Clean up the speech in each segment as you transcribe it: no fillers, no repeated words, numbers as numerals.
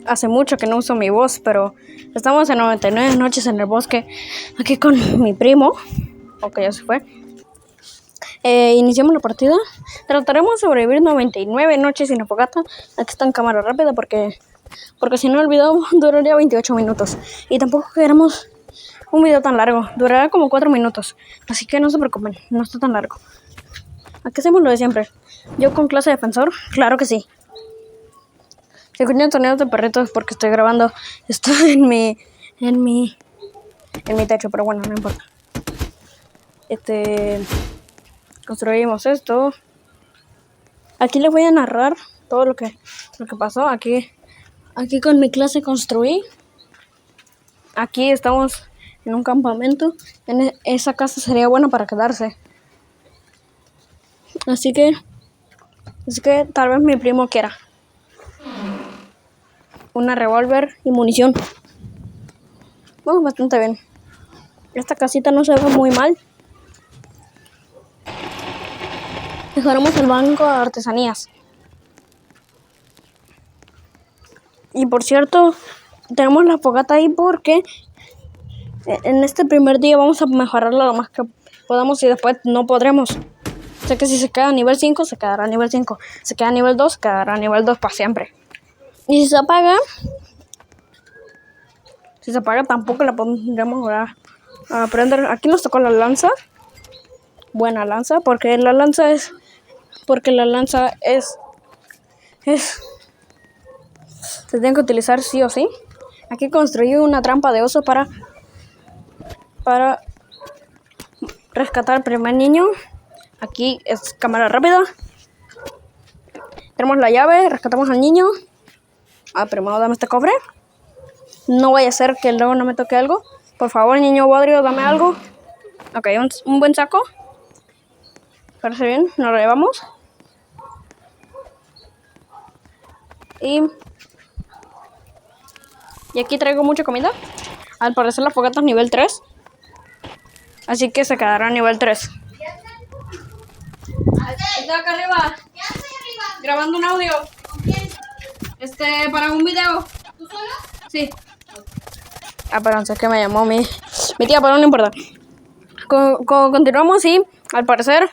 hace mucho que no uso mi voz, pero estamos en 99 noches en el bosque, aquí con mi primo, aunque ya se fue. Iniciamos la partida. Trataremos de sobrevivir 99 noches sin la fogata. Aquí está en cámara rápida porque si no el video duraría 28 minutos. Y tampoco queremos un video tan largo, durará como 4 minutos. Así que no se preocupen, no está tan largo. Aquí hacemos lo de siempre. Yo con clase de defensor, claro que sí. Si escuchan sonidos de perritos porque estoy grabando esto en mi techo, pero bueno, no importa. Construimos esto. Aquí les voy a narrar todo lo que pasó. Aquí con mi clase construí. Aquí estamos en un campamento. Esa casa sería buena para quedarse. Así que tal vez mi primo quiera una revólver y munición. Vamos bastante bien. Esta casita no se ve muy mal. Mejoramos el banco de artesanías. Y por cierto, tenemos la fogata ahí porque en este primer día vamos a mejorarla lo más que podamos y después no podremos. O sea que si se queda a nivel 5, se quedará a nivel 5. Si queda a nivel 2, se quedará a nivel 2 para siempre. Y si se apaga, tampoco la pondremos a prender. Aquí nos tocó la lanza. Buena lanza, porque la lanza es se tiene que utilizar sí o sí. Aquí construí una trampa de oso para rescatar al primer niño. Aquí es cámara rápida. Tenemos la llave, rescatamos al niño. Primero dame este cofre. No vaya a ser que luego no me toque algo. Por favor, niño bodrio, dame algo. Ok, un buen saco. Parece bien, nos lo llevamos. Y aquí traigo mucha comida. Al parecer la fogata es nivel 3. Así que se quedará a nivel 3. Estoy acá arriba. ¿Qué haces arriba? Grabando un audio. ¿Con quién? Para un video. ¿Tú solo? Sí. Perdón, es que me llamó mi tía, pero no importa. Continuamos y al parecer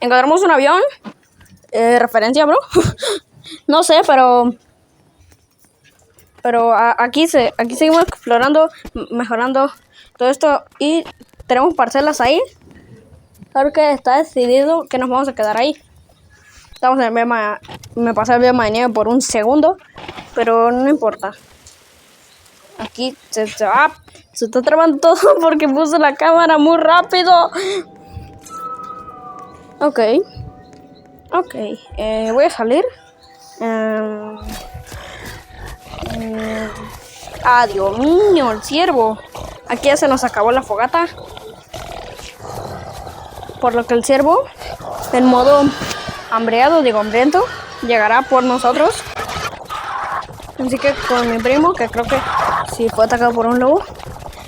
encontramos un avión. Referencia, bro. No sé, pero aquí seguimos explorando, mejorando todo esto y tenemos parcelas ahí. Claro que está decidido que nos vamos a quedar ahí. Estamos en el bioma, me pasé el bioma de nieve por un segundo, pero no importa. Aquí se está trabando todo porque puse la cámara muy rápido. Ok, voy a salir. Dios mío, el ciervo. Aquí ya se nos acabó la fogata. Por lo que el ciervo, en modo hambriento, llegará por nosotros. Así que con mi primo, que creo que sí fue atacado por un lobo.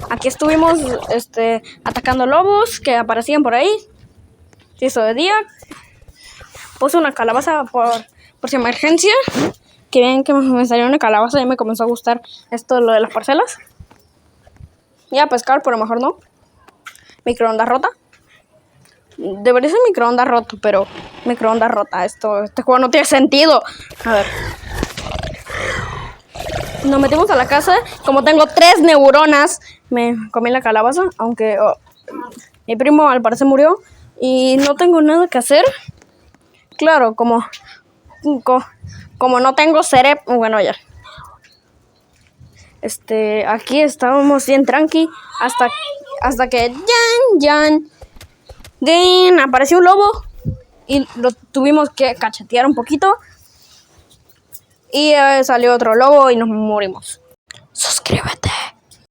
Aquí estuvimos atacando lobos que aparecían por ahí. Se hizo de día. Puse una calabaza por si emergencia. Que bien que me salió una calabaza y me comenzó a gustar lo de las parcelas. Iba a pescar, pero mejor no. Microondas rota. Debería ser microondas roto, pero microondas rota. Este juego no tiene sentido. A ver. Nos metimos a la casa. Como tengo 3 neuronas, me comí la calabaza. Aunque mi primo al parecer murió. Y no tengo nada que hacer. Claro, como no tengo cerebro. Bueno, ya. Aquí estábamos bien tranqui. Hasta que apareció un lobo. Y lo tuvimos que cachetear un poquito. Y salió otro lobo y nos morimos. Suscríbete.